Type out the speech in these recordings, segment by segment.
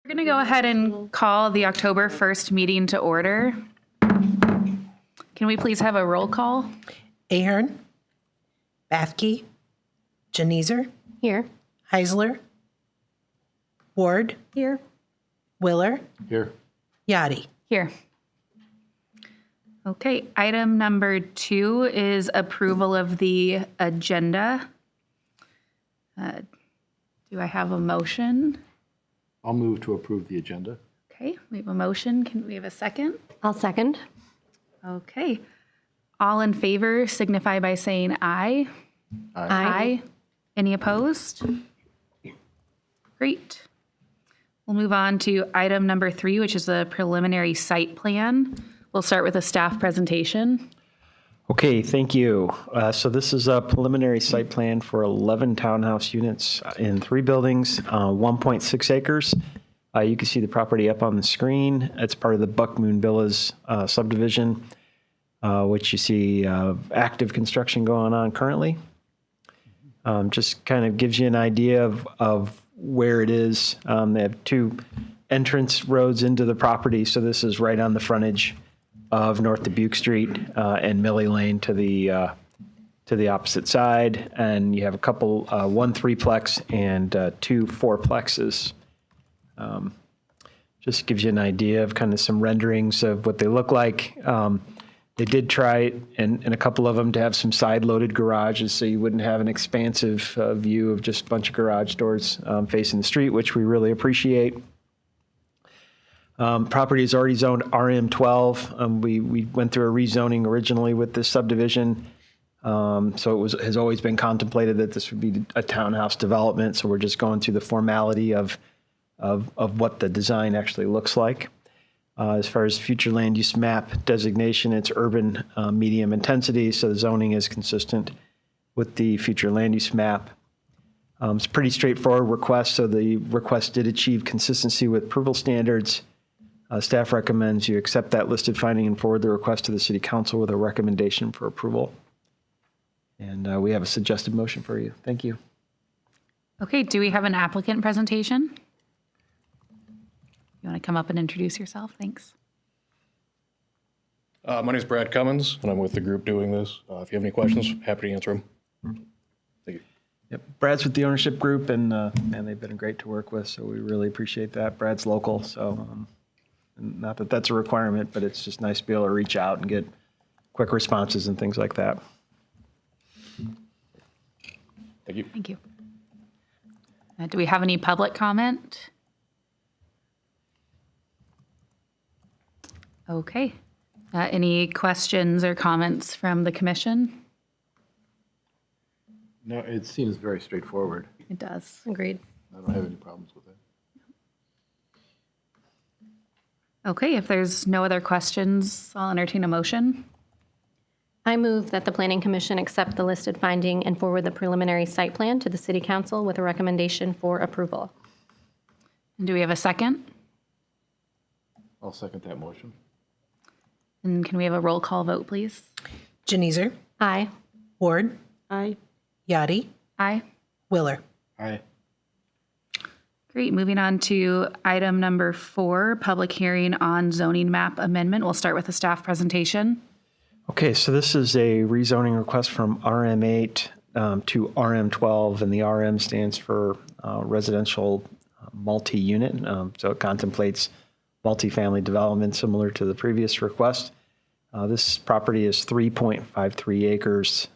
We're going to go ahead and call the October 1st meeting to order. Can we please have a roll call? Ahern, Bathke, Janezer, Here. Heisler, Ward, Here. Willer, Here. Yachty. Here. Okay, item number 2 is approval of the agenda. Do I have a motion? I'll move to approve the agenda. Okay, we have a motion. Can we have a second? I'll second. Okay. All in favor signify by saying aye. Aye. Any opposed? Great. We'll move on to item number 3, which is the preliminary site plan. We'll start with a staff presentation. Okay, thank you. So this is a preliminary site plan for 11 townhouse units in 3 buildings, 1.6 acres. You can see the property up on the screen. It's part of the Buck Moon Villas subdivision, which you see active construction going on currently. Just kind of gives you an idea of where it is. They have 2 entrance roads into the property, so this is right on the frontage of North Dubuque Street and Millie Lane to the opposite side, and you have a couple, 1 3-plex and 2 4-plexes. Just gives you an idea of kind of some renderings of what they look like. They did try, in a couple of them, to have some side-loaded garages, so you wouldn't have an expansive view of just a bunch of garage doors facing the street, which we really appreciate. Property is already zoned RM12. We went through a rezoning originally with this subdivision, so it has always been contemplated that this would be a townhouse development. So we're just going through the formality of what the design actually looks like. As far as future land use map designation, it's urban medium intensity, so the zoning is consistent with the future land use map. It's a pretty straightforward request, so the request did achieve consistency with approval standards. Staff recommends you accept that listed finding and forward the request to the City Council with a recommendation for approval. And we have a suggested motion for you. Thank you. Okay, do we have an applicant presentation? You want to come up and introduce yourself? Thanks. My name is Brad Cummins, and I'm with the group doing this. If you have any questions, happy to answer them. Thank you. Yep. Brad's with the ownership group, and man, they've been great to work with, so we really appreciate that. Brad's local, so not that that's a requirement, but it's just nice to be able to reach out and get quick responses and things like that. Thank you. Thank you. Do we have any public comment? Okay. Any questions or comments from the commission? No, it seems very straightforward. It does. Agreed. I don't have any problems with it. Okay, if there's no other questions, I'll entertain a motion. I move that the Planning Commission accept the listed finding and forward the preliminary site plan to the City Council with a recommendation for approval. And do we have a second? I'll second that motion. And can we have a roll call vote, please? Janezer, Aye. Ward, Aye. Yachty, Aye. Willer. Aye. Great. Moving on to item number 4, public hearing on zoning map amendment. We'll start with a staff presentation. Okay, so this is a rezoning request from RM8 to RM12, and the RM stands for residential multi-unit. So it contemplates multifamily development similar to the previous request. This property is 3.53 acres.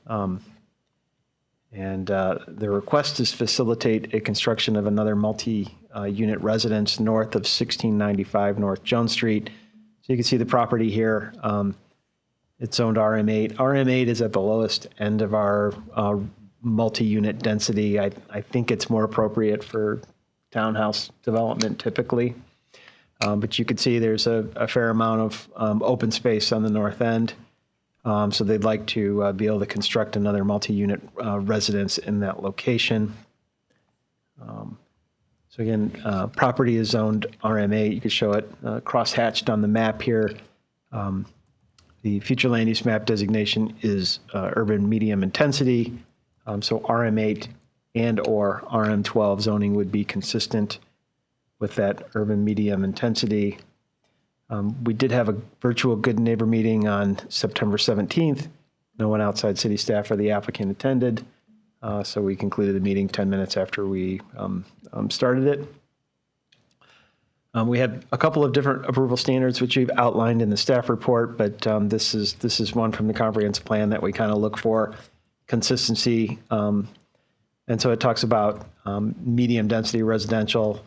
And the request is facilitate a construction of another multi-unit residence north of 1695 North Jones Street. So you can see the property here. It's zoned RM8. RM8 is at the lowest end of our multi-unit density. I think it's more appropriate for townhouse development typically. But you can see there's a fair amount of open space on the north end. So they'd like to be able to construct another multi-unit residence in that location. So again, property is zoned RM8. You can show it cross-hatched on the map here. The future land use map designation is urban medium intensity. So RM8 and or RM12 zoning would be consistent with that urban medium intensity. We did have a virtual good neighbor meeting on September 17th. No one outside city staff or the applicant attended, so we concluded the meeting 10 minutes after we started it. We had a couple of different approval standards, which we've outlined in the staff report, but this is one from the comprehensive plan that we kind of look for consistency. And so it talks about medium density residential,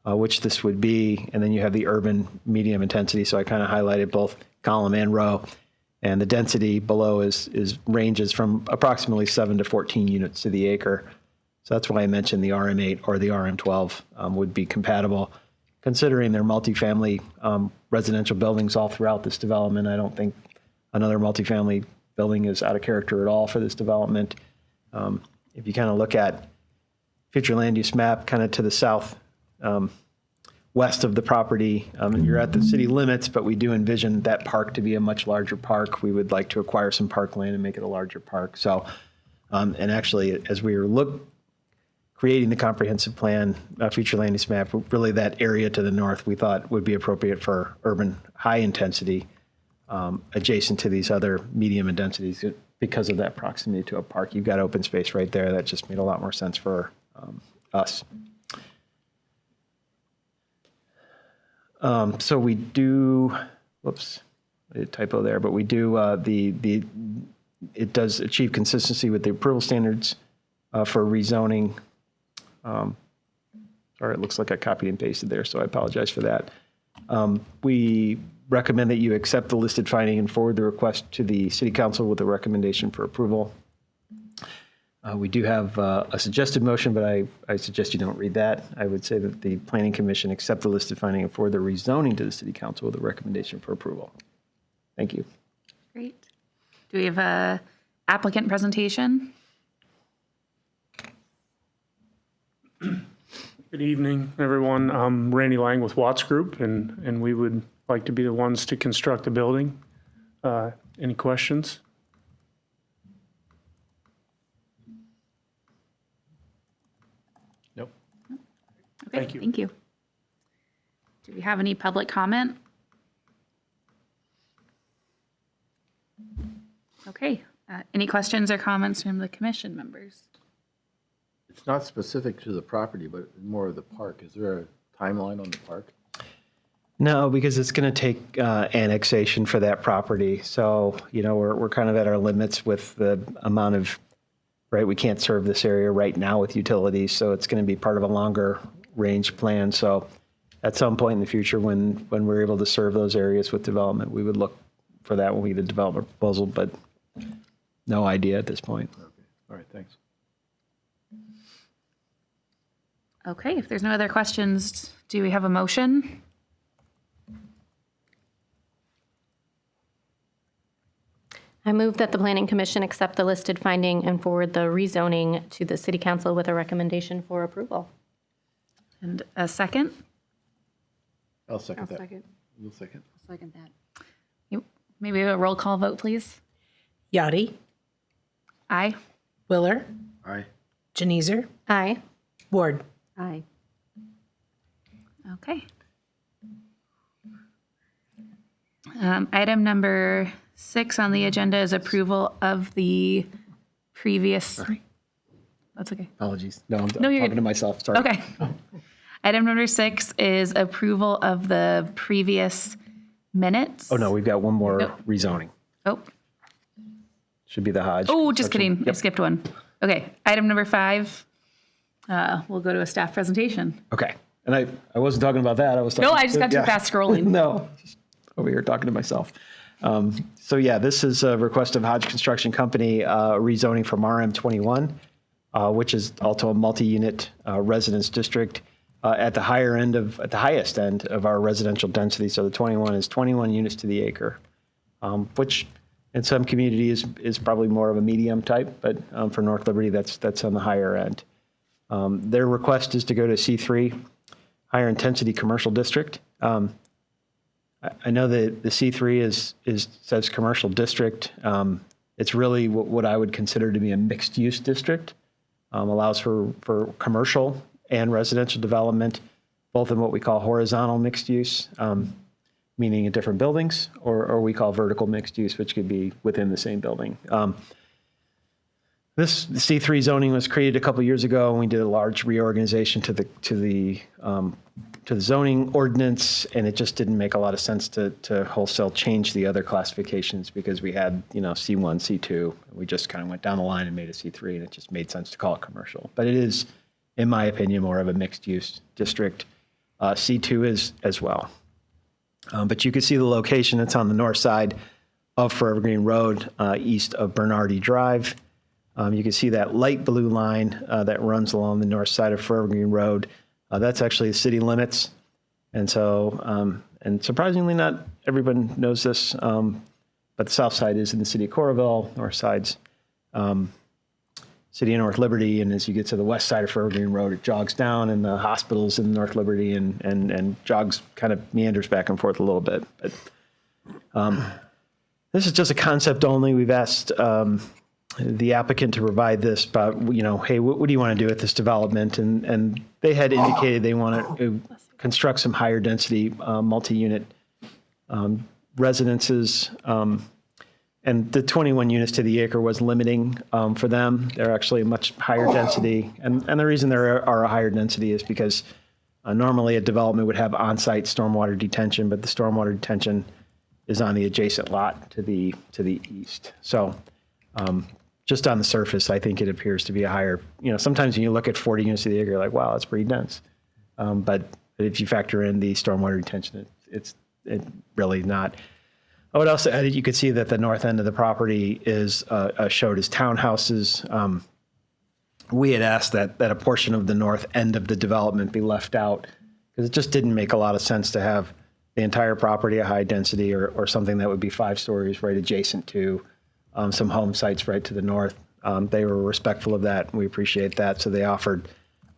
which this would be, and then you have the urban medium intensity. So I kind of highlighted both column and row, and the density below is ranges from approximately 7 to 14 units to the acre. So that's why I mentioned the RM8 or the RM12 would be compatible. Considering they're multifamily residential buildings all throughout this development, I don't think another multifamily building is out of character at all for this development. If you kind of look at future land use map kind of to the south west of the property, you're at the city limits, but we do envision that park to be a much larger park. We would like to acquire some parkland and make it a larger park. So, and actually, as we were creating the comprehensive plan, future land use map, really that area to the north we thought would be appropriate for urban high intensity adjacent to these other medium intensities because of that proximity to a park. You've got open space right there. That just made a lot more sense for us. So we do, whoops, I did a typo there, but we do, it does achieve consistency with the approval standards for rezoning. Sorry, it looks like I copied and pasted there, so I apologize for that. We recommend that you accept the listed finding and forward the request to the City Council with a recommendation for approval. We do have a suggested motion, but I suggest you don't read that. I would say that the Planning Commission accept the listed finding and forward the rezoning to the City Council with a recommendation for approval. Thank you. Great. Do we have a applicant presentation? Good evening, everyone. I'm Randy Lang with Watts Group, and we would like to be the ones to construct the building. Any questions? Nope. Okay, Thank you. Thank you. Do we have any public comment? Okay. Any questions or comments from the commission members? It's not specific to the property, but more of the park. Is there a timeline on the park? No, because it's going to take annexation for that property. So, we're kind of at our limits with the amount of, right, we can't serve this area right now with utilities, so it's going to be part of a longer range plan. So at some point in the future, when we're able to serve those areas with development, we would look for that when we get a development proposal, but no idea at this point. Okay. All right, thanks. Okay, if there's no other questions, do we have a motion? I move that the Planning Commission accept the listed finding and forward the rezoning to the City Council with a recommendation for approval. And a second? I'll second that. Second. You'll second? Second that. Maybe a roll call vote, please. Yachty, Aye. Willer, Aye. Janizer, Aye. Ward. Aye. Okay. Item number 6 on the agenda is approval of the previous. Sorry. That's okay. Apologies. No, I'm No, you're talking good. to myself. Sorry. Okay. Item number 6 is approval of the previous minutes. Oh, no, we've got one more Nope. rezoning. Oh, Should be the Hodge. oh, just construction. kidding. I skipped one. Okay. Item number 5. We'll go to a staff presentation. Okay. And I wasn't talking about that. I was talking. No, I just got too yeah. fast scrolling. No, just over here talking to myself. So yeah, this is a request of Hodge Construction Company rezoning from RM21, which is also a multi-unit residence district at the highest end of our residential density. So the 21 is 21 units to the acre, which in some communities is probably more of a medium type, but for North Liberty, that's on the higher end. Their request is to go to C3, higher intensity commercial district. I know that the C3 says commercial district. It's really what I would consider to be a mixed use district. Allows for commercial and residential development, both in what we call horizontal mixed use, meaning in different buildings, or we call vertical mixed use, which could be within the same building. This C3 zoning was created a couple years ago, and we did a large reorganization to the zoning ordinance, and it just didn't make a lot of sense to wholesale change the other classifications because we had, C1, C2. We just kind of went down the line and made a C3, and it just made sense to call it commercial. But it is, in my opinion, more of a mixed-use district. C2 is as well. But you can see the location. It's on the north side of Forever Green Road, east of Bernardi Drive. You can see that light blue line that runs along the north side of Forever Green Road. That's actually the city limits. And so, and surprisingly, not everyone knows this, but the south side is in the city of Coralville, north side's city of North Liberty. And as you get to the west side of Forever Green Road, it jogs down, and the hospital's in North Liberty and jogs, kind of meanders back and forth a little bit. But this is just a concept only. We've asked the applicant to provide this about, hey, what do you want to do with this development? And they had indicated they want to construct some higher density multi-unit residences. And the 21 units to the acre was limiting for them. They're actually a much higher density. And the reason there are a higher density is because normally a development would have on-site stormwater detention, but the stormwater detention is on the adjacent lot to the east. So just on the surface, I think it appears to be a higher, sometimes when you look at 40 units to the acre, you're like, wow, that's pretty dense. But if you factor in the stormwater detention, it's really not. I would also add that you could see that the north end of the property is showed as townhouses. We had asked that a portion of the north end of the development be left out because it just didn't make a lot of sense to have the entire property a high density or something that would be 5 stories right adjacent to some home sites right to the north. They were respectful of that, and we appreciate that. So they offered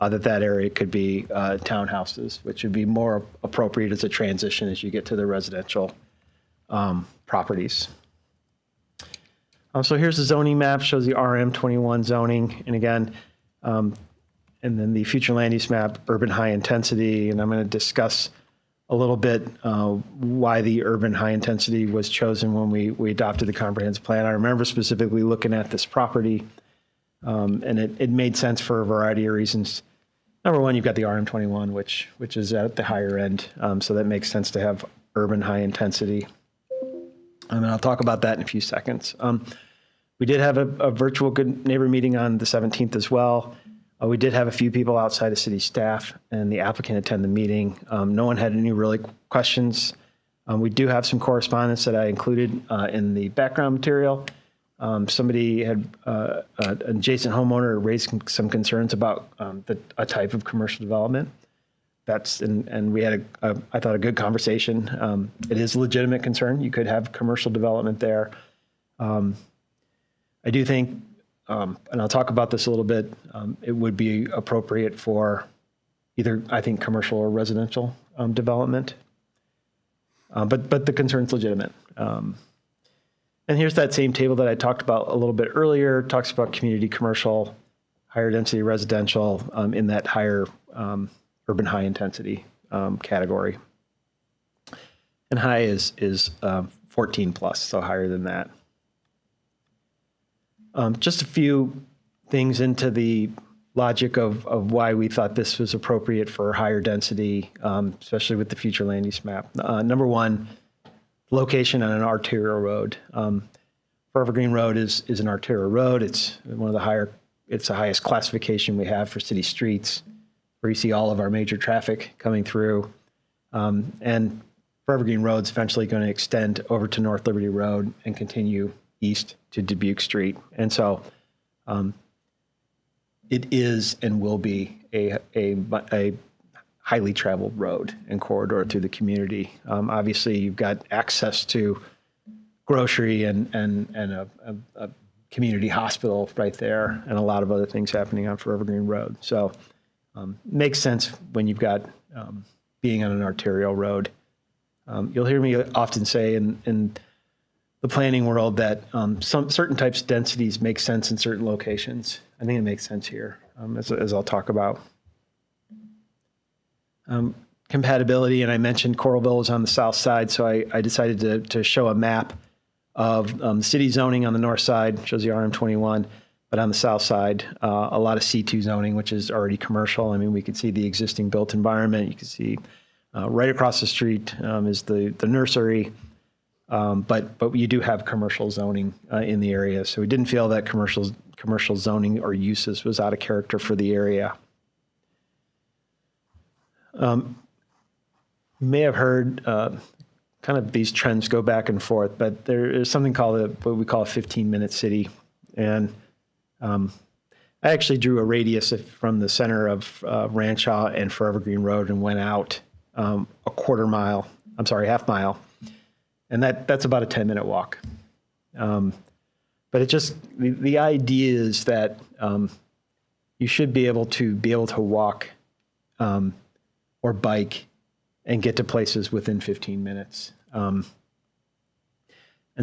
that area could be townhouses, which would be more appropriate as a transition as you get to the residential properties. So here's the zoning map, shows the RM21 zoning. And again, and then the future land use map, urban high intensity. And I'm going to discuss a little bit why the urban high intensity was chosen when we adopted the comprehensive plan. I remember specifically looking at this property, and it made sense for a variety of reasons. Number one, you've got the RM21, which is at the higher end, so that makes sense to have urban high intensity. And I'll talk about that in a few seconds. We did have a virtual good neighbor meeting on the 17th as well. We did have a few people outside of city staff and the applicant attend the meeting. No one had any really questions. We do have some correspondence that I included in the background material. Somebody had, an adjacent homeowner raised some concerns about a type of commercial development. And we had I thought a good conversation. It is a legitimate concern. You could have commercial development there. I do think, and I'll talk about this a little bit, it would be appropriate for either, I think, commercial or residential development. But the concern's legitimate. And here's that same table that I talked about a little bit earlier. It talks about community commercial, higher density residential in that higher urban high intensity category. And high is 14 plus, so higher than that. Just a few things into the logic of why we thought this was appropriate for higher density, especially with the future land use map. Number one, location on an arterial road. Forever Green Road is an arterial road. It's it's the highest classification we have for city streets, where you see all of our major traffic coming through. And Forever Green Road's eventually going to extend over to North Liberty Road and continue east to Dubuque Street. And so it is and will be a highly traveled road and corridor through the community. Obviously, you've got access to grocery and a community hospital right there, and a lot of other things happening on Forever Green Road. So makes sense when you've got being on an arterial road. You'll hear me often say in the planning world that some certain types of densities make sense in certain locations. I think it makes sense here, as I'll talk about. compatibility, and I mentioned Coralville is on the south side, so I decided to show a map of city zoning on the north side, shows the RM21, but on the south side, a lot of C2 zoning, which is already commercial. I mean, we can see the existing built environment. You can see right across the street is the nursery, but you do have commercial zoning in the area. So we didn't feel that commercial zoning or uses was out of character for the area. You may have heard kind of these trends go back and forth, but there is something called what we call a 15-minute city. And I actually drew a radius from the center of Ranchaw and Forever Green Road and went out half mile. And that's about a 10-minute walk. But it just, the idea is that you should be able to walk or bike and get to places within 15 minutes. And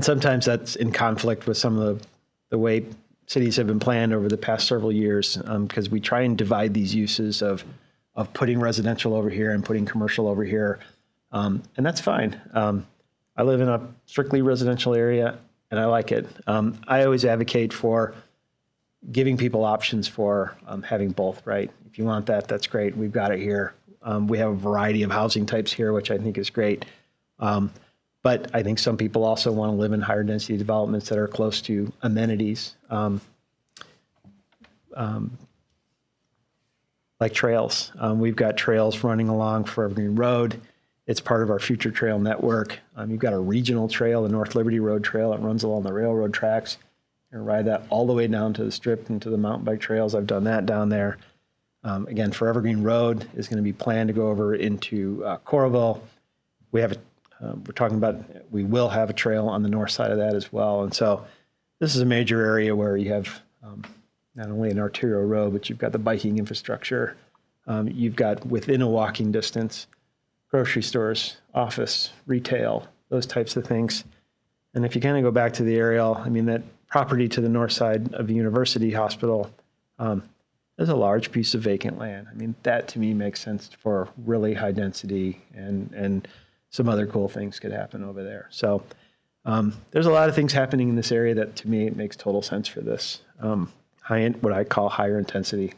sometimes that's in conflict with some of the way cities have been planned over the past several years, because we try and divide these uses of putting residential over here and putting commercial over here. And that's fine. I live in a strictly residential area and I like it. I always advocate for giving people options for having both, right? If you want that, that's great. We've got it here. We have a variety of housing types here, which I think is great. But I think some people also want to live in higher density developments that are close to amenities, like trails. We've got trails running along Forever Green Road. It's part of our future trail network. You've got a regional trail, the North Liberty Road Trail. It runs along the railroad tracks. You can ride that all the way down to the Strip and to the mountain bike trails. I've done that down there. Again, Forever Green Road is going to be planned to go over into Coralville. We will have a trail on the north side of that as well. And so this is a major area where you have not only an arterial road, but you've got the biking infrastructure. You've got within a walking distance, grocery stores, office, retail, those types of things. And if you kind of go back to the aerial, I mean, that property to the north side of the University Hospital, there's a large piece of vacant land. I mean, that to me makes sense for really high density, and some other cool things could happen over there. So there's a lot of things happening in this area that to me it makes total sense for this. What I call higher density.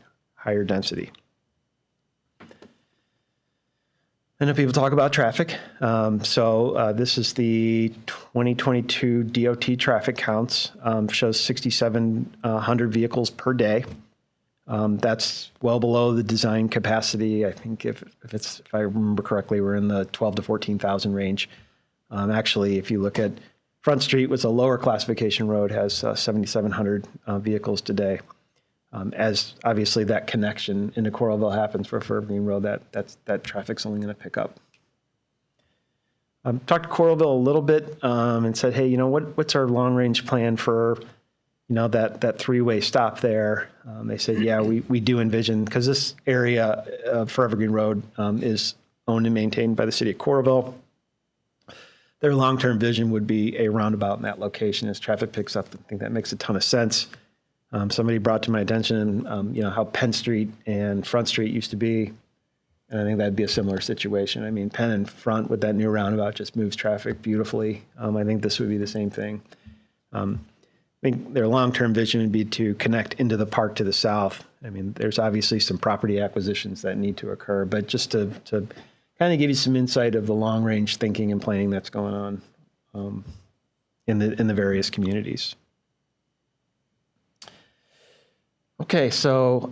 I know people talk about traffic. This is the 2022 DOT traffic counts. Shows 6,700 vehicles per day. That's well below the design capacity. I think if I remember correctly, we're in the 12 to 14,000 range. Actually, if you look at Front Street, which is a lower classification road, has 7,700 vehicles today. As obviously that connection into Coralville happens for Forever Green Road, that traffic's only going to pick up. Talked to Coralville a little bit and said, hey, what's our long range plan for that three-way stop there? They said, yeah, we do envision, because this area of Forever Green Road is owned and maintained by the city of Coralville. Their long-term vision would be a roundabout in that location as traffic picks up. I think that makes a ton of sense. Somebody brought to my attention, how Penn Street and Front Street used to be, and I think that'd be a similar situation. I mean, Penn and Front with that new roundabout just moves traffic beautifully. I think this would be the same thing. I think their long-term vision would be to connect into the park to the south. I mean, there's obviously some property acquisitions that need to occur, but just to kind of give you some insight of the long-range thinking and planning that's going on in the various communities. Okay, so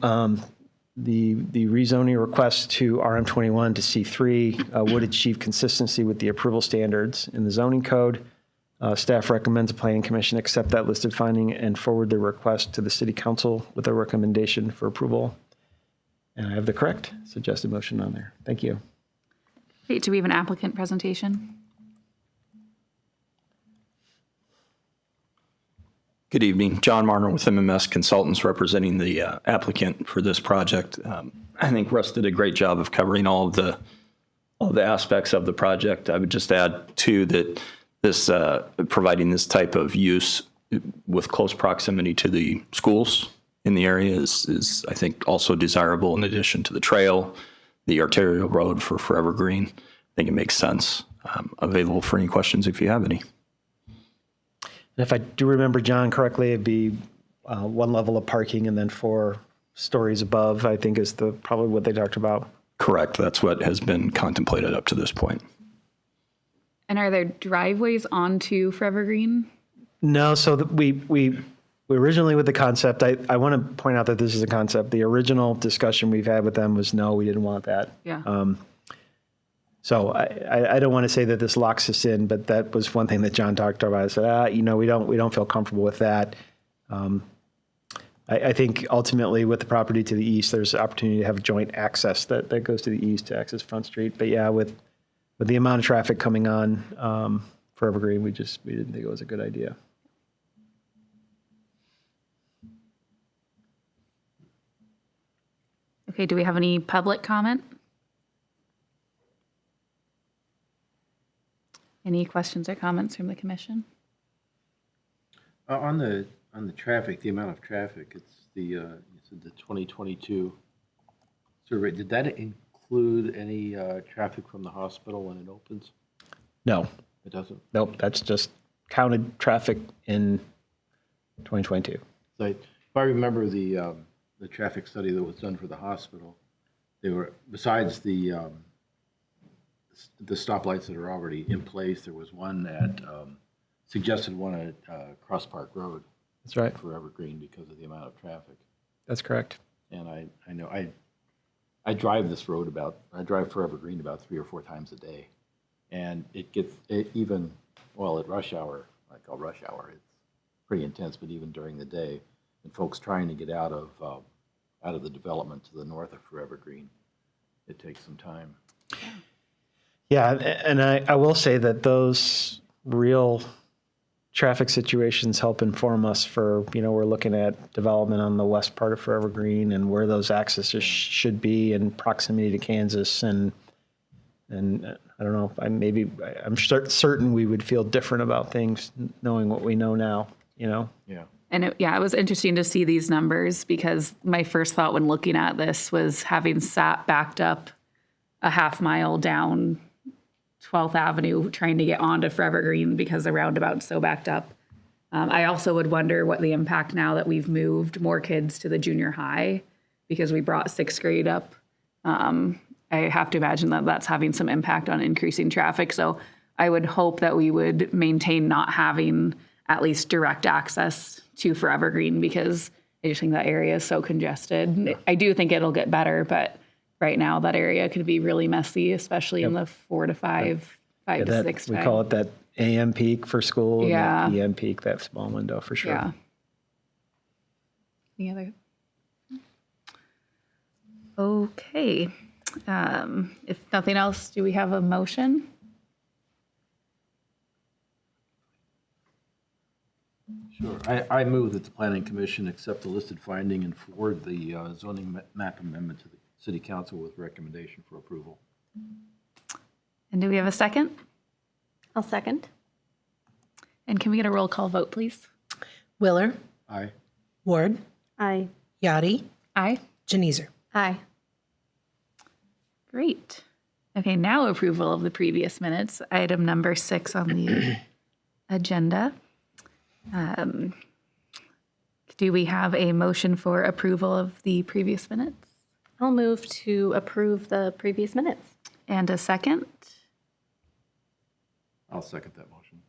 the rezoning request to RM21 to C3 would achieve consistency with the approval standards in the zoning code. Staff recommends the Planning Commission accept that listed finding and forward the request to the City Council with a recommendation for approval. And I have the correct suggested motion on there. Thank you. Great. Do we have an applicant presentation? Good evening. John Marner with MMS Consultants representing the applicant for this project. I think Russ did a great job of covering all the aspects of the project. I would just add too that this providing this type of use with close proximity to the schools in the area is I think also desirable in addition to the trail, the arterial road for Forever Green. I think it makes sense. Available for any questions if you have any. And if I do remember John correctly, it'd be one level of parking and then 4 stories above, I think is probably what they talked about. Correct. That's what has been contemplated up to this point. And are there driveways onto Forever Green? No, so we originally with the concept, I want to point out that this is a concept. The original discussion we've had with them was no, we didn't want that. Yeah. So I don't want to say that this locks us in, but that was one thing that John talked about. I said, we don't feel comfortable with that. I think ultimately with the property to the east, there's an opportunity to have joint access that goes to the east to access Front Street. But yeah, with the amount of traffic coming on Forever Green, we didn't think it was a good idea. Okay, do we have any public comment? Any questions or comments from the commission? On the traffic, the amount of traffic, it's you said the 2022 survey. Did that include any traffic from the hospital when it opens? No, It doesn't? nope, that's just counted traffic in 2022. So if I remember the traffic study that was done for the hospital, they were, besides the stoplights that are already in place, there was one that suggested one at Cross Park Road. That's right. For Evergreen because of the amount of traffic. That's correct. And I know I drive this road I drive Forever Green about 3 or 4 times a day. And it gets, even, well, at rush hour, I call rush hour, it's pretty intense, but even during the day, and folks trying to get out of the development to the north of Forever Green, it takes some time. Yeah, and I will say that those real traffic situations help inform us for, we're looking at development on the west part of Forever Green and where those accesses should be in proximity to Kansas. And I don't know, I'm certain we would feel different about things knowing what we know now, Yeah. And it was interesting to see these numbers because my first thought when looking at this was having sat backed up a half mile down 12th Avenue trying to get onto Forever Green because the roundabout's so backed up. I also would wonder what the impact now that we've moved more kids to the junior high because we brought 6th grade up. I have to imagine that that's having some impact on increasing traffic. So I would hope that we would maintain not having at least direct access to Forever Green because I just think that area is so congested. I do think it'll get better, but right now that area could be really messy, especially in the 4 to 5, 5 to 6 we time. call it that AM peak for school Yeah. and that PM peak, that small window for sure. Yeah. Any other? Okay. If nothing else, do we have a motion? Sure. I move that the Planning Commission accept the listed finding and forward the zoning map amendment to the City Council with recommendation for approval. And do we have a second? I'll second. And can we get a roll call vote, please? Willer, Aye. Ward, Aye. Yachty, Aye. Janezer. Aye. Great. Okay, now approval of the previous minutes, item number 6 on the agenda. Do we have a motion for approval of the previous minutes? I'll move to approve the previous minutes. And a second? I'll second that motion.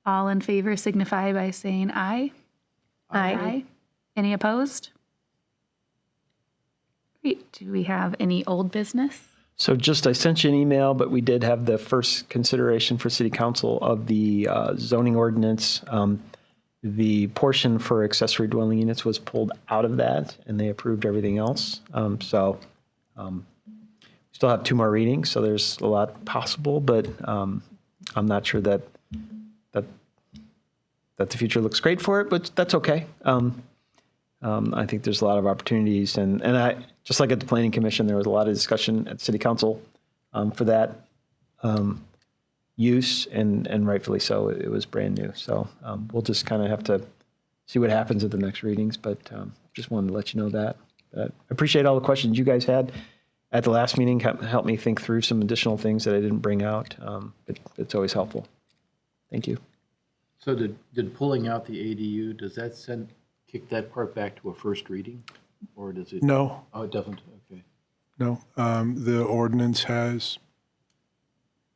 All in favor signify by saying aye. Aye. Any opposed? Great. Do we have any old business? So I sent you an email, but we did have the first consideration for City Council of the zoning ordinance. The portion for accessory dwelling units was pulled out of that, and they approved everything else. We still have 2 more readings, so there's a lot possible, but I'm not sure that the future looks great for it, but that's okay. I think there's a lot of opportunities, and I just like at the Planning Commission, there was a lot of discussion at City Council for that use, and rightfully so. It was brand new, so we'll just kind of have to see what happens at the next readings. But just wanted to let you know that. But I appreciate all the questions you guys had, at the last meeting helped me think through some additional things that I didn't bring out. It's always helpful. Thank you. So did pulling out the ADU, does that kick that part back to a first reading? Or does it? No, Oh, it doesn't, okay. no. The ordinance has,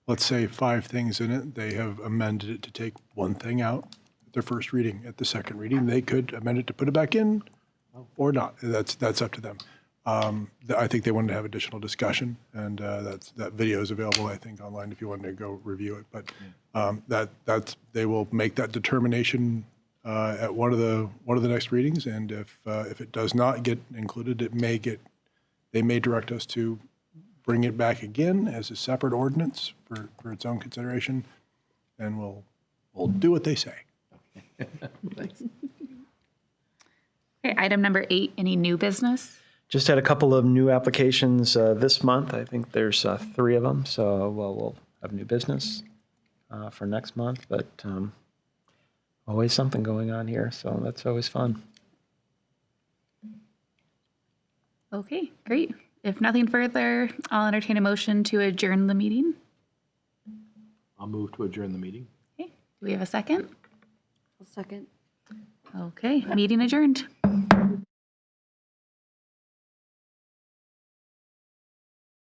let's say, 5 things in it. They have amended it to take one thing out at their first reading. At the second reading, they could amend it to put it back in or not. That's up to them. I think they wanted to have additional discussion, and that video is available, I think, online if you wanted to go review it. But they will make that determination at one of the next readings, and if it does not get included, they may direct us to bring it back again as a separate ordinance for its own consideration, and we'll do what they say. Thanks. Okay, item number 8, any new business? Just had a couple of new applications this month. I think there's 3 of them. So we'll have new business for next month, but always something going on here. So that's always fun. Okay, great. If nothing further, I'll entertain a motion to adjourn the meeting. I'll move to adjourn the meeting. Okay, do we have a second? I'll second. Okay, meeting adjourned.